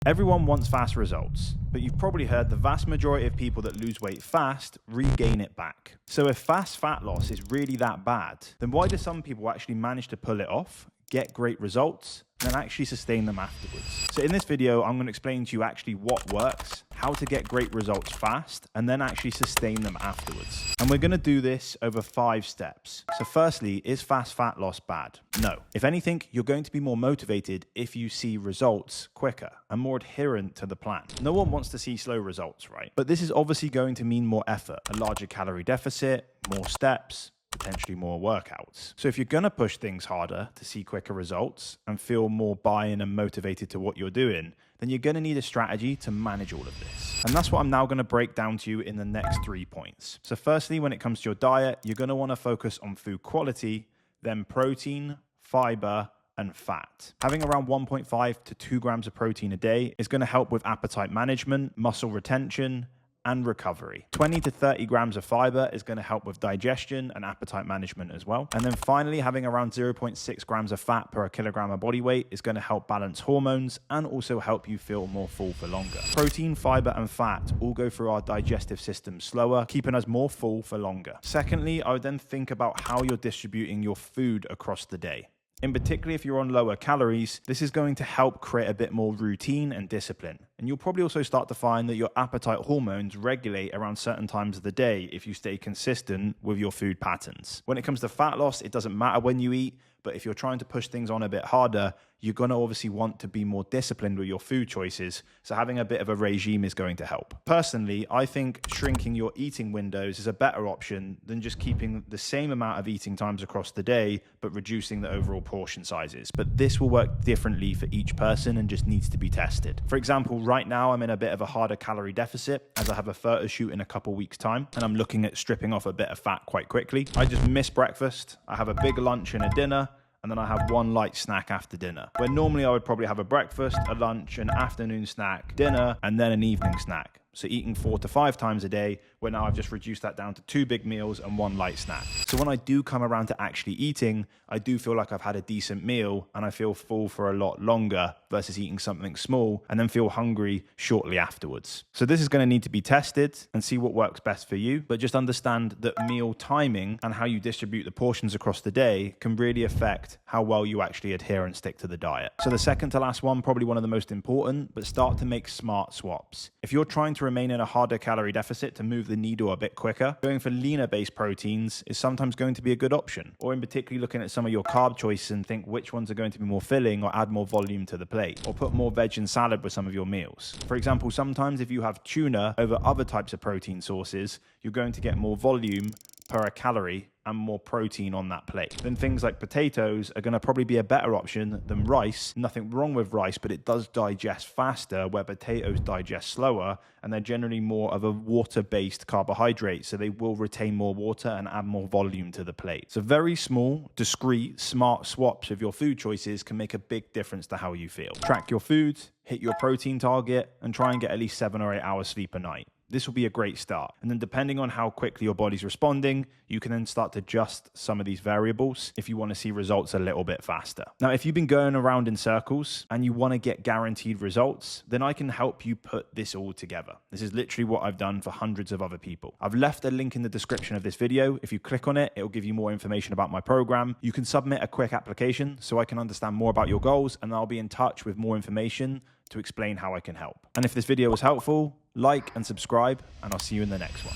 Everyone wants fast results, but you've probably heard the vast majority of people that lose weight fast regain it back. So if fast fat loss is really that bad, then why do some people actually manage to pull it off, get great results, and actually sustain them afterwards? So in this video, I'm going to explain to you actually what works, how to get great results fast, and then actually sustain them afterwards. And we're going to do this over 5 steps. So firstly, is fast fat loss bad? No. If anything, you're going to be more motivated if you see results quicker and more adherent to the plan. No one wants to see slow results, right? But this is obviously going to mean more effort, a larger calorie deficit, more steps, potentially more workouts. So if you're going to push things harder to see quicker results and feel more buy-in and motivated to what you're doing, then you're going to need a strategy to manage all of this. And that's what I'm now going to break down to you in the next 3 points. So firstly, when it comes to your diet, you're going to want to focus on food quality, then protein, fiber, and fat. Having around 1.5 to 2 grams of protein a day is going to help with appetite management, muscle retention, and recovery. 20 to 30 grams of fiber is going to help with digestion and appetite management as well. And then finally, having around 0.6 grams of fat per kilogram of body weight is going to help balance hormones and also help you feel more full for longer. Protein, fiber, and fat all go through our digestive system slower, keeping us more full for longer. Secondly, I would then think about how you're distributing your food across the day. In particular, if you're on lower calories, this is going to help create a bit more routine and discipline. And you'll probably also start to find that your appetite hormones regulate around certain times of the day if you stay consistent with your food patterns. When it comes to fat loss, it doesn't matter when you eat, but if you're trying to push things on a bit harder, you're going to obviously want to be more disciplined with your food choices. So having a bit of a regime is going to help. Personally, I think shrinking your eating windows is a better option than just keeping the same amount of eating times across the day, but reducing the overall portion sizes. But this will work differently for each person and just needs to be tested. For example, right now I'm in a bit of a harder calorie deficit as I have a photo shoot in a couple weeks time, and I'm looking at stripping off a bit of fat quite quickly. I just miss breakfast. I have a big lunch and a dinner, and then I have one light snack after dinner. Where normally I would probably have a breakfast, a lunch, an afternoon snack, dinner, and then an evening snack. So eating 4 to 5 times a day, where now I've just reduced that down to 2 big meals and 1 light snack. So when I do come around to actually eating, I do feel like I've had a decent meal and I feel full for a lot longer versus eating something small and then feel hungry shortly afterwards. So this is going to need to be tested and see what works best for you, but just understand that meal timing and how you distribute the portions across the day can really affect how well you actually adhere and stick to the diet. So the second to last one, probably one of the most important, but start to make smart swaps. If you're trying to remain in a harder calorie deficit to move the needle a bit quicker, going for leaner based proteins is sometimes going to be a good option. Or in particular, looking at some of your carb choices and think which ones are going to be more filling or add more volume to the plate, or put more veg and salad with some of your meals. For example, sometimes if you have tuna over other types of protein sources, you're going to get more volume per calorie and more protein on that plate. Then things like potatoes are going to probably be a better option than rice. Nothing wrong with rice, but it does digest faster, where potatoes digest slower, and they're generally more of a water-based carbohydrate, so they will retain more water and add more volume to the plate. So very small, discrete, smart swaps of your food choices can make a big difference to how you feel. Track your food, hit your protein target, and try and get at least 7 or 8 hours sleep a night. This will be a great start. And then depending on how quickly your body's responding, you can then start to adjust some of these variables if you want to see results a little bit faster. Now, if you've been going around in circles and you want to get guaranteed results, then I can help you put this all together. This is literally what I've done for hundreds of other people. I've left a link in the description of this video. If you click on it, it'll give you more information about my program. You can submit a quick application so I can understand more about your goals, and I'll be in touch with more information to explain how I can help. And if this video was helpful, like and subscribe, and I'll see you in the next one.